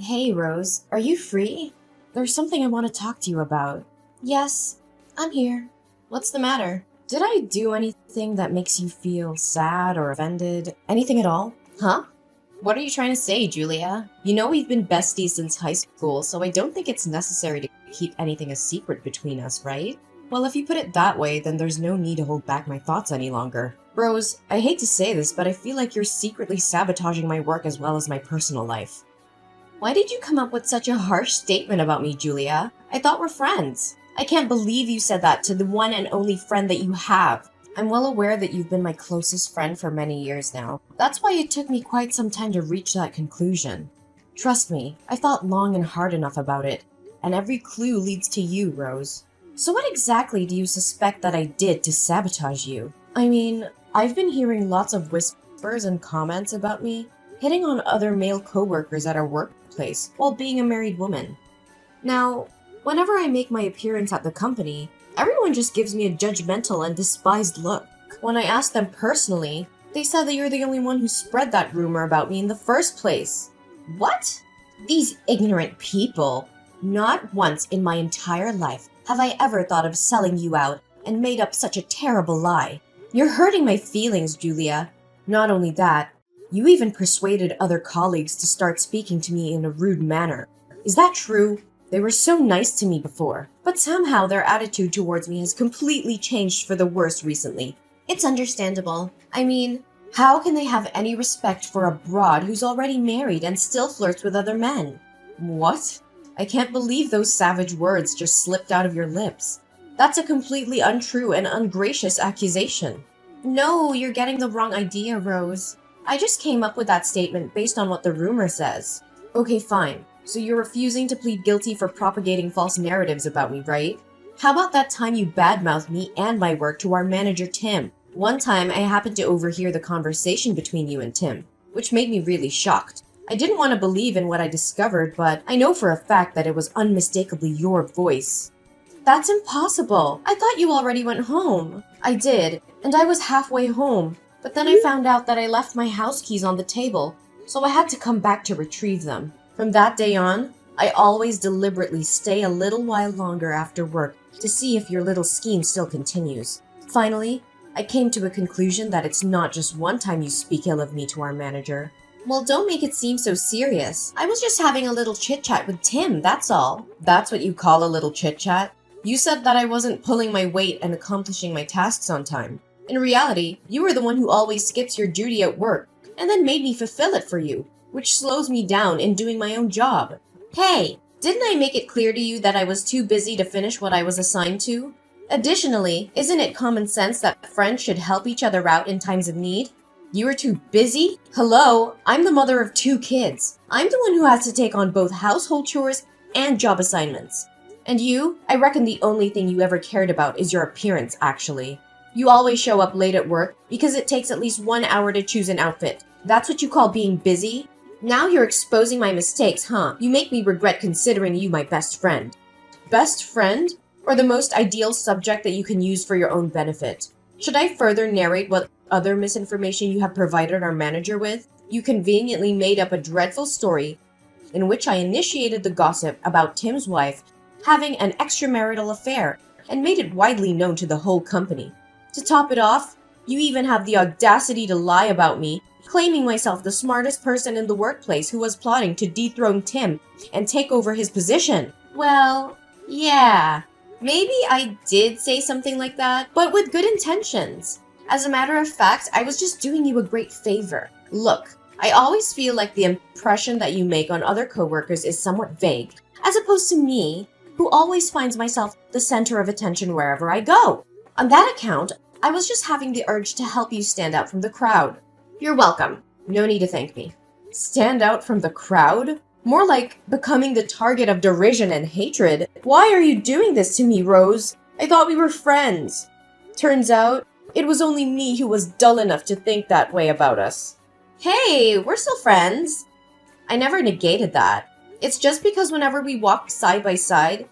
Hey, Rose, are you free? There's something I want to talk to you about. Yes, I'm here. What's the matter? Did I do anything that makes you feel sad or offended? Anything at all? Huh? What are you trying to say, Julia? You know we've been besties since high school, so I don't think it's necessary to keep anything a secret between us, right? Well, if you put it that way, then there's no need to hold back my thoughts any longer. Rose, I hate to say this, but I feel like you're secretly sabotaging my work as well as my personal life. Why did you come up with such a harsh statement about me, Julia? I thought we're friends. I can't believe you said that to the one and only friend that you have. I'm well aware that you've been my closest friend for many years now. That's why it took me quite some time to reach that conclusion. Trust me, I thought long and hard enough about it, and every clue leads to you, Rose. So what exactly do you suspect that I did to sabotage you? I mean, I've been hearing lots of whispers and comments about me, hitting on other male coworkers at our workplace while being a married woman. Now, whenever I make my appearance at the company, everyone just gives me a judgmental and despised look. When I ask them personally, they said that you're the only one who spread that rumor about me in the first place. What? These ignorant people. Not once in my entire life have I ever thought of selling you out and made up such a terrible lie. You're hurting my feelings, Julia. Not only that, you even persuaded other colleagues to start speaking to me in a rude manner. Is that true? They were so nice to me before, but somehow their attitude towards me has completely changed for the worse recently. It's understandable. I mean, how can they have any respect for a broad who's already married and still flirts with other men? What? I can't believe those savage words just slipped out of your lips. That's a completely untrue and ungracious accusation. No, you're getting the wrong idea, Rose. I just came up with that statement based on what the rumor says. Okay, fine. So you're refusing to plead guilty for propagating false narratives about me, right? How about that time you badmouthed me and my work to our manager, Tim? One time, I happened to overhear the conversation between you and Tim, which made me really shocked. I didn't want to believe in what I discovered, but I know for a fact that it was unmistakably your voice. That's impossible. I thought you already went home. I did, and I was halfway home, but then I found out that I left my house keys on the table, so I had to come back to retrieve them. From that day on, I always deliberately stay a little while longer after work to see if your little scheme still continues. Finally, I came to a conclusion that it's not just one time you speak ill of me to our manager. Well, don't make it seem so serious. I was just having a little chit-chat with Tim, that's all. That's what you call a little chit-chat? You said that I wasn't pulling my weight and accomplishing my tasks on time. In reality, you were the one who always skips your duty at work, and then made me fulfill it for you, which slows me down in doing my own job. Hey, didn't I make it clear to you that I was too busy to finish what I was assigned to? Additionally, isn't it common sense that friends should help each other out in times of need? You were too busy? Hello, I'm the mother of 2 kids. I'm the one who has to take on both household chores and job assignments. And you? I reckon the only thing you ever cared about is your appearance, actually. You always show up late at work because it takes at least 1 hour to choose an outfit. That's what you call being busy? Now you're exposing my mistakes, huh? You make me regret considering you my best friend. Best friend? Or the most ideal subject that you can use for your own benefit? Should I further narrate what other misinformation you have provided our manager with? You conveniently made up a dreadful story in which I initiated the gossip about Tim's wife having an extramarital affair and made it widely known to the whole company. To top it off, you even have the audacity to lie about me, claiming myself the smartest person in the workplace who was plotting to dethrone Tim and take over his position. Well, yeah, maybe I did say something like that, but with good intentions. As a matter of fact, I was just doing you a great favor. Look, I always feel like the impression that you make on other coworkers is somewhat vague, as opposed to me, who always finds myself the center of attention wherever I go. On that account, I was just having the urge to help you stand out from the crowd. You're welcome. No need to thank me. Stand out from the crowd? More like becoming the target of derision and hatred. Why are you doing this to me, Rose? I thought we were friends. Turns out, it was only me who was dull enough to think that way about us. Hey, we're still friends. I never negated that. It's just because whenever we walk side by side,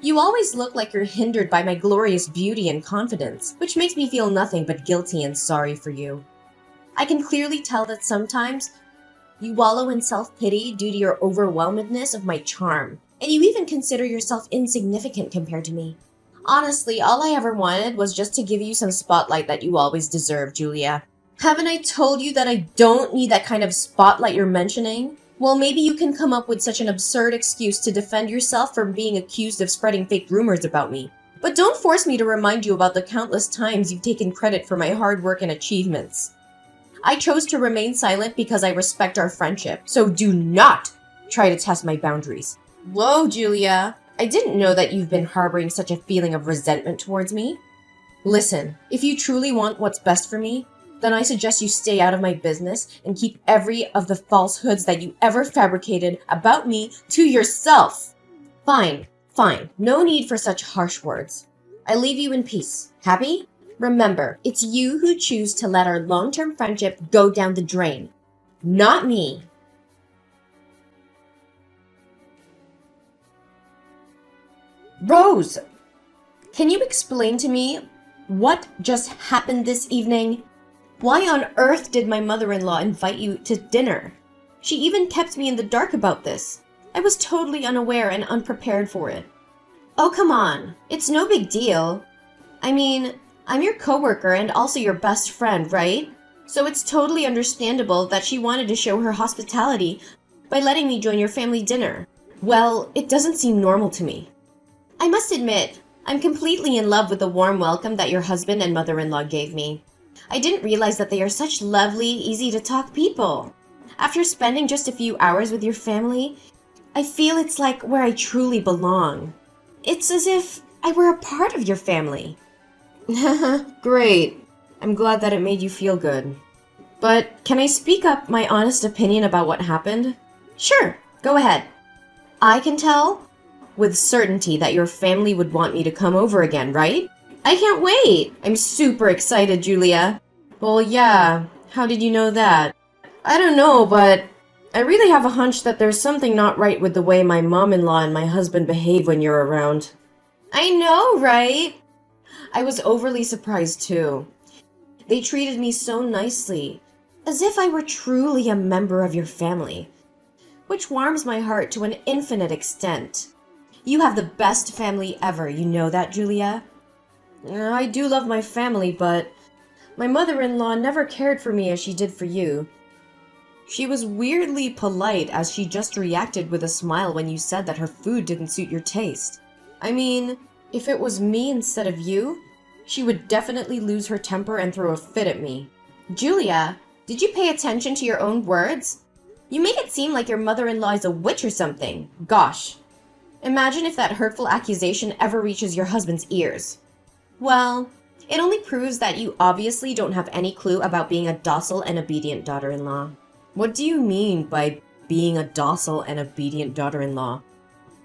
you always look like you're hindered by my glorious beauty and confidence, which makes me feel nothing but guilty and sorry for you. I can clearly tell that sometimes You wallow in self-pity due to your overwhelmedness of my charm. And you even consider yourself insignificant compared to me. Honestly, all I ever wanted was just to give you some spotlight that you always deserve, Julia. Haven't I told you that I don't need that kind of spotlight you're mentioning? Well, maybe you can come up with such an absurd excuse to defend yourself from being accused of spreading fake rumors about me. But don't force me to remind you about the countless times you've taken credit for my hard work and achievements. I chose to remain silent because I respect our friendship, so do not try to test my boundaries. Whoa, Julia. I didn't know that you've been harboring such a feeling of resentment towards me. Listen, if you truly want what's best for me, then I suggest you stay out of my business and keep every of the falsehoods that you ever fabricated about me to yourself. Fine. No need for such harsh words. I leave you in peace. Happy? Remember, it's you who choose to let our long-term friendship go down the drain, not me. Rose, can you explain to me what just happened this evening? Why on earth did my mother-in-law invite you to dinner? She even kept me in the dark about this. I was totally unaware and unprepared for it. Oh, come on. It's no big deal. I mean, I'm your coworker and also your best friend, right? So it's totally understandable that she wanted to show her hospitality by letting me join your family dinner. Well, it doesn't seem normal to me. I must admit, I'm completely in love with the warm welcome that your husband and mother-in-law gave me. I didn't realize that they are such lovely, easy-to-talk people. After spending just a few hours with your family, I feel it's like where I truly belong. It's as if I were a part of your family. Great. I'm glad that it made you feel good. But can I speak up my honest opinion about what happened? Sure, go ahead. I can tell with certainty that your family would want me to come over again, right? I can't wait! I'm super excited, Julia. Well, yeah. How did you know that? I don't know, but I really have a hunch that there's something not right with the way my mom-in-law and my husband behave when you're around. I know, right? I was overly surprised, too. They treated me so nicely, as if I were truly a member of your family, which warms my heart to an infinite extent. You have the best family ever, you know that, Julia? I do love my family, but my mother-in-law never cared for me as she did for you. She was weirdly polite as she just reacted with a smile when you said that her food didn't suit your taste. I mean, if it was me instead of you, she would definitely lose her temper and throw a fit at me. Julia, did you pay attention to your own words? You make it seem like your mother-in-law is a witch or something. Gosh. Imagine if that hurtful accusation ever reaches your husband's ears. Well, it only proves that you obviously don't have any clue about being a docile and obedient daughter-in-law. What do you mean by being a docile and obedient daughter-in-law?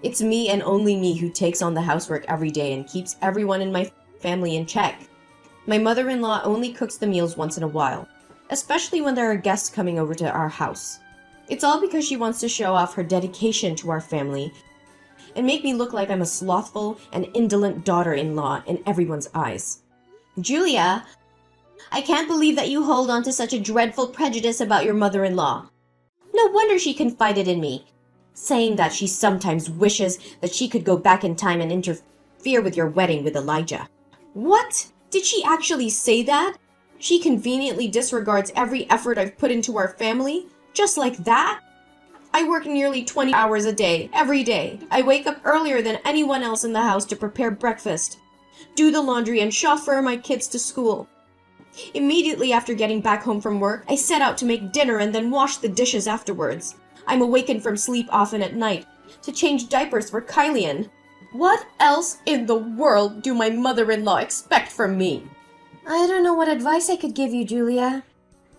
It's me and only me who takes on the housework every day and keeps everyone in my family in check. My mother-in-law only cooks the meals once in a while, especially when there are guests coming over to our house. It's all because she wants to show off her dedication to our family and make me look like I'm a slothful and indolent daughter-in-law in everyone's eyes. Julia, I can't believe that you hold on to such a dreadful prejudice about your mother-in-law. No wonder she confided in me, saying that she sometimes wishes that she could go back in time and interfere with your wedding with Elijah. What? Did she actually say that? She conveniently disregards every effort I've put into our family? Just like that? I work nearly 20 hours a day, every day. I wake up earlier than anyone else in the house to prepare breakfast, do the laundry, and chauffeur my kids to school. Immediately after getting back home from work, I set out to make dinner and then wash the dishes afterwards. I'm awakened from sleep often at night to change diapers for Kylian. What else in the world do my mother-in-law expect from me? I don't know what advice I could give you, Julia.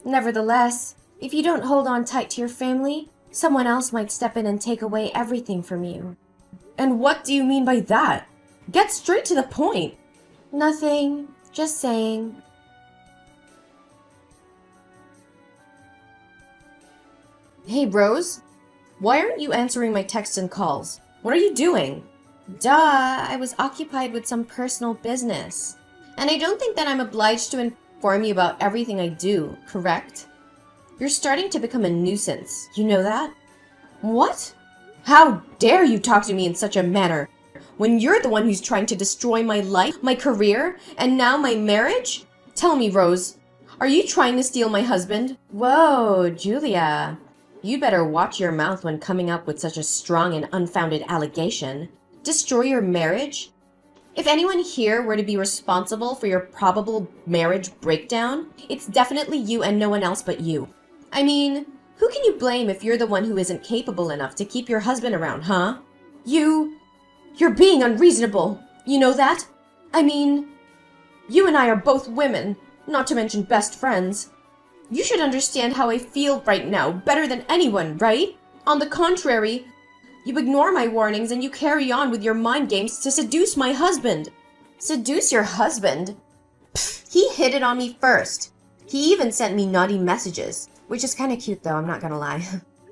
Nevertheless, if you don't hold on tight to your family, someone else might step in and take away everything from you. And what do you mean by that? Get straight to the point. Nothing. Just saying. Hey, Rose. Why aren't you answering my texts and calls? What are you doing? Duh, I was occupied with some personal business. And I don't think that I'm obliged to inform you about everything I do, correct? You're starting to become a nuisance. You know that? What? How dare you talk to me in such a manner when you're the one who's trying to destroy my life, my career, and now my marriage? Tell me, Rose, are you trying to steal my husband? Whoa, Julia. You better watch your mouth when coming up with such a strong and unfounded allegation. Destroy your marriage? If anyone here were to be responsible for your probable marriage breakdown, it's definitely you and no one else but you. I mean, who can you blame if you're the one who isn't capable enough to keep your husband around, huh? You're being unreasonable. You know that? I mean, you and I are both women, not to mention best friends. You should understand how I feel right now better than anyone, right? On the contrary, you ignore my warnings and you carry on with your mind games to seduce my husband. Seduce your husband? Pfft, he hit it on me first. He even sent me naughty messages, which is kind of cute though, I'm not gonna lie.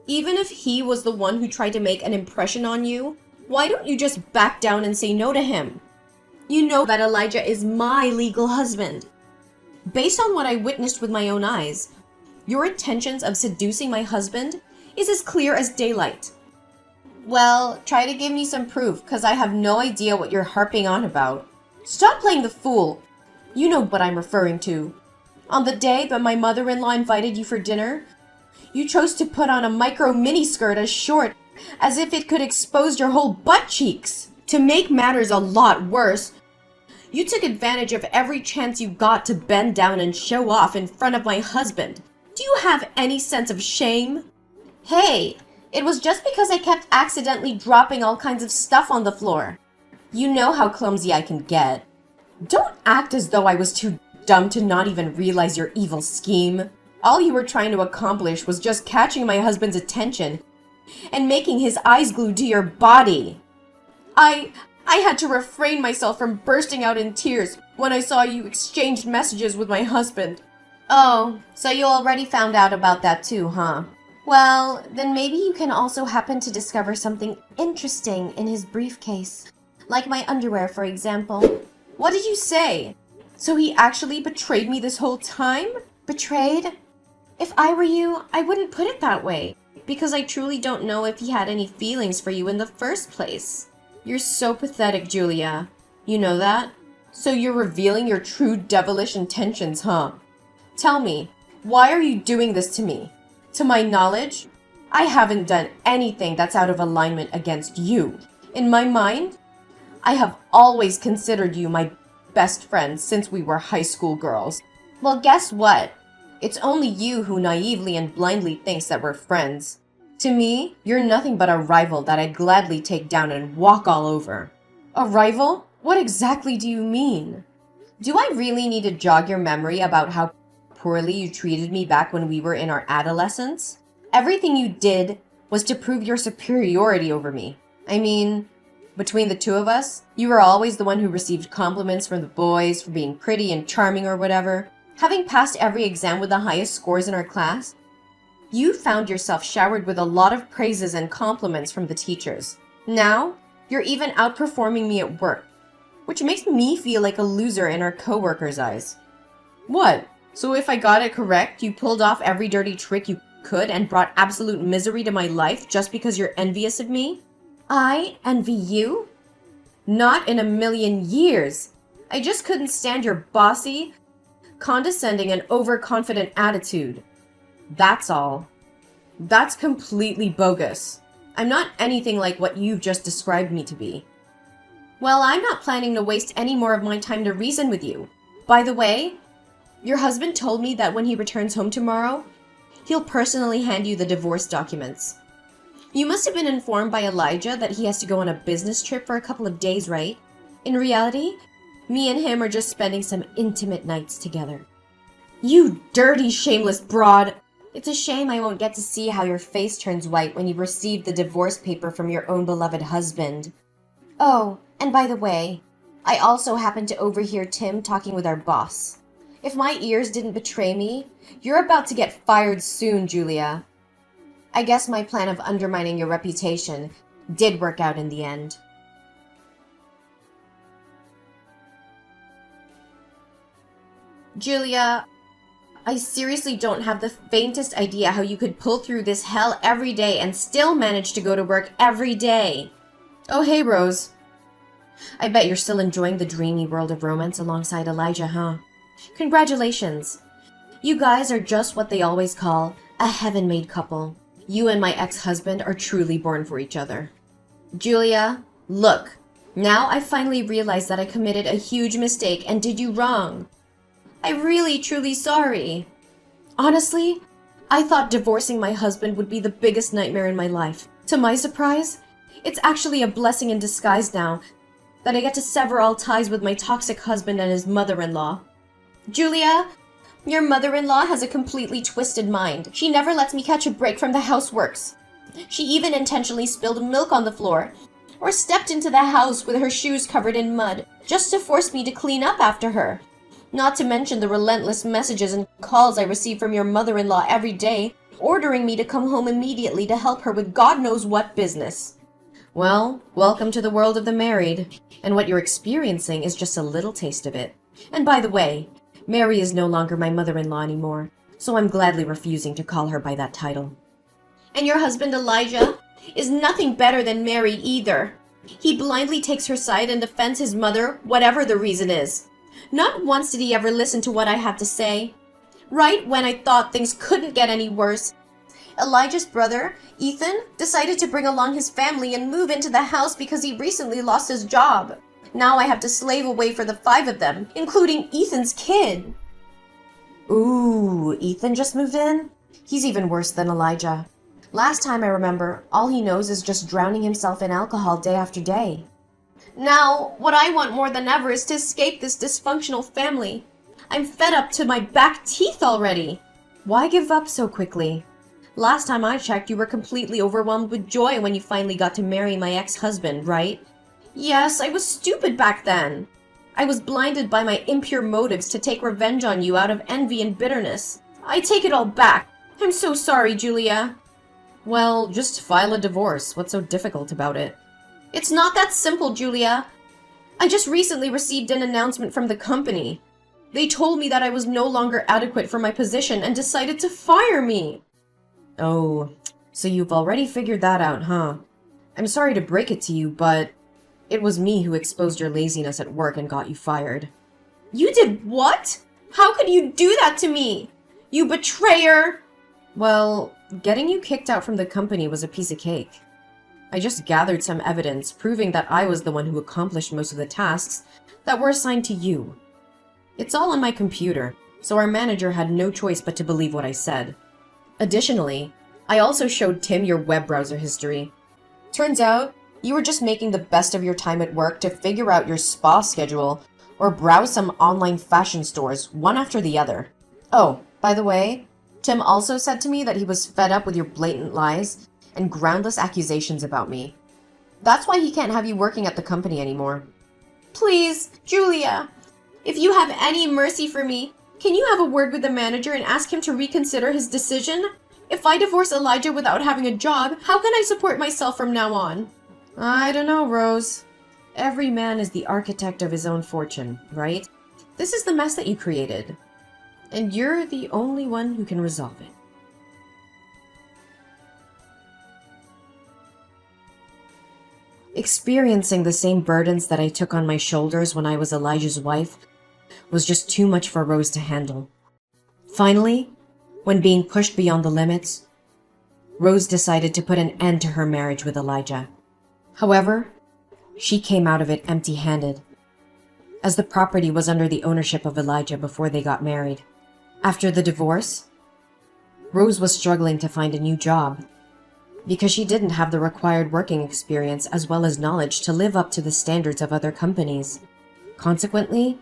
Even if he was the one who tried to make an impression on you, why don't you just back down and say no to him? You know that Elijah is my legal husband. Based on what I witnessed with my own eyes, your intentions of seducing my husband is as clear as daylight. Well, try to give me some proof, because I have no idea what you're harping on about. Stop playing the fool. You know what I'm referring to. On the day that my mother-in-law invited you for dinner, you chose to put on a micro miniskirt as short as if it could expose your whole butt cheeks. To make matters a lot worse, you took advantage of every chance you got to bend down and show off in front of my husband. Do you have any sense of shame? Hey, it was just because I kept accidentally dropping all kinds of stuff on the floor. You know how clumsy I can get. Don't act as though I was too dumb to not even realize your evil scheme. All you were trying to accomplish was just catching my husband's attention and making his eyes glued to your body. I had to refrain myself from bursting out in tears when I saw you exchange messages with my husband. Oh, so you already found out about that too, huh? Well, then maybe you can also happen to discover something interesting in his briefcase. Like my underwear, for example. What did you say? So he actually betrayed me this whole time? Betrayed? If I were you, I wouldn't put it that way, because I truly don't know if he had any feelings for you in the first place. You're so pathetic, Julia. You know that? So you're revealing your true devilish intentions, huh? Tell me, why are you doing this to me? To my knowledge, I haven't done anything that's out of alignment against you. In my mind, I have always considered you my best friend since we were high school girls. Well, guess what? It's only you who naively and blindly thinks that we're friends. To me, you're nothing but a rival that I'd gladly take down and walk all over. A rival? What exactly do you mean? Do I really need to jog your memory about how poorly you treated me back when we were in our adolescence? Everything you did was to prove your superiority over me. I mean, between the two of us, you were always the one who received compliments from the boys for being pretty and charming or whatever. Having passed every exam with the highest scores in our class, you found yourself showered with a lot of praises and compliments from the teachers. Now, you're even outperforming me at work, which makes me feel like a loser in our coworkers' eyes. What? So if I got it correct, you pulled off every dirty trick you could and brought absolute misery to my life just because you're envious of me? I envy you? Not in a million years. I just couldn't stand your bossy, condescending, and overconfident attitude. That's all. That's completely bogus. I'm not anything like what you've just described me to be. Well, I'm not planning to waste any more of my time to reason with you. By the way, your husband told me that when he returns home tomorrow, he'll personally hand you the divorce documents. You must have been informed by Elijah that he has to go on a business trip for a couple of days, right? In reality, me and him are just spending some intimate nights together. You dirty, shameless broad! It's a shame I won't get to see how your face turns white when you receive the divorce paper from your own beloved husband. Oh, and by the way, I also happened to overhear Tim talking with our boss. If my ears didn't betray me, you're about to get fired soon, Julia. I guess my plan of undermining your reputation did work out in the end. Julia, I seriously don't have the faintest idea how you could pull through this hell every day and still manage to go to work every day. Oh, hey, Rose. I bet you're still enjoying the dreamy world of romance alongside Elijah, huh? Congratulations. You guys are just what they always call a heaven-made couple. You and my ex-husband are truly born for each other. Julia, look. Now I finally realized that I committed a huge mistake and did you wrong. I'm really, truly sorry. Honestly, I thought divorcing my husband would be the biggest nightmare in my life. To my surprise, it's actually a blessing in disguise now that I get to sever all ties with my toxic husband and his mother-in-law. Julia, your mother-in-law has a completely twisted mind. She never lets me catch a break from the houseworks. She even intentionally spilled milk on the floor or stepped into the house with her shoes covered in mud just to force me to clean up after her. Not to mention the relentless messages and calls I receive from your mother-in-law every day, ordering me to come home immediately to help her with God knows what business. Well, welcome to the world of the married, and what you're experiencing is just a little taste of it. And by the way, Mary is no longer my mother-in-law anymore, so I'm gladly refusing to call her by that title. And your husband Elijah is nothing better than Mary either. He blindly takes her side and defends his mother, whatever the reason is. Not once did he ever listen to what I had to say. Right when I thought things couldn't get any worse, Elijah's brother, Ethan, decided to bring along his family and move into the house because he recently lost his job. Now I have to slave away for the 5 of them, including Ethan's kid. Ooh, Ethan just moved in? He's even worse than Elijah. Last time I remember, all he knows is just drowning himself in alcohol day after day. Now, what I want more than ever is to escape this dysfunctional family. I'm fed up to my back teeth already. Why give up so quickly? Last time I checked, you were completely overwhelmed with joy when you finally got to marry my ex-husband, right? Yes, I was stupid back then. I was blinded by my impure motives to take revenge on you out of envy and bitterness. I take it all back. I'm so sorry, Julia. Well, just file a divorce. What's so difficult about it? It's not that simple, Julia. I just recently received an announcement from the company. They told me that I was no longer adequate for my position and decided to fire me. Oh, so you've already figured that out, huh? I'm sorry to break it to you, but it was me who exposed your laziness at work and got you fired. You did what? How could you do that to me? You betrayer! Well, getting you kicked out from the company was a piece of cake. I just gathered some evidence proving that I was the one who accomplished most of the tasks that were assigned to you. It's all on my computer, so our manager had no choice but to believe what I said. Additionally, I also showed Tim your web browser history. Turns out, you were just making the best of your time at work to figure out your spa schedule or browse some online fashion stores one after the other. Oh, by the way, Tim also said to me that he was fed up with your blatant lies and groundless accusations about me. That's why he can't have you working at the company anymore. Please, Julia, if you have any mercy for me, can you have a word with the manager and ask him to reconsider his decision? If I divorce Elijah without having a job, how can I support myself from now on? I don't know, Rose. Every man is the architect of his own fortune, right? This is the mess that you created, and you're the only one who can resolve it. Experiencing the same burdens that I took on my shoulders when I was Elijah's wife was just too much for Rose to handle. Finally, when being pushed beyond the limits, Rose decided to put an end to her marriage with Elijah. However, she came out of it empty-handed, as the property was under the ownership of Elijah before they got married. After the divorce, Rose was struggling to find a new job because she didn't have the required working experience as well as knowledge to live up to the standards of other companies. Consequently,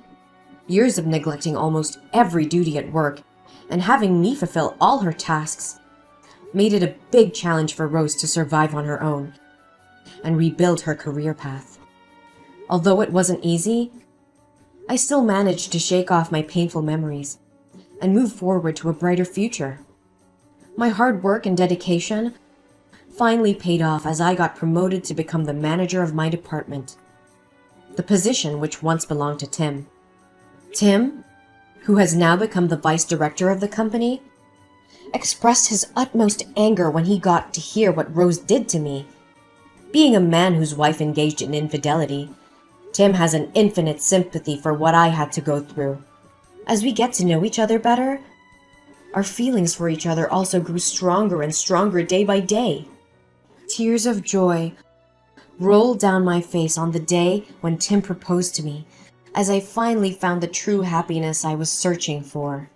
years of neglecting almost every duty at work and having me fulfill all her tasks made it a big challenge for Rose to survive on her own and rebuild her career path. Although it wasn't easy, I still managed to shake off my painful memories and move forward to a brighter future. My hard work and dedication finally paid off as I got promoted to become the manager of my department, the position which once belonged to Tim. Tim, who has now become the vice director of the company, expressed his utmost anger when he got to hear what Rose did to me. Being a man whose wife engaged in infidelity, Tim has an infinite sympathy for what I had to go through. As we get to know each other better, our feelings for each other also grew stronger and stronger day by day. Tears of joy rolled down my face on the day when Tim proposed to me, as I finally found the true happiness I was searching for.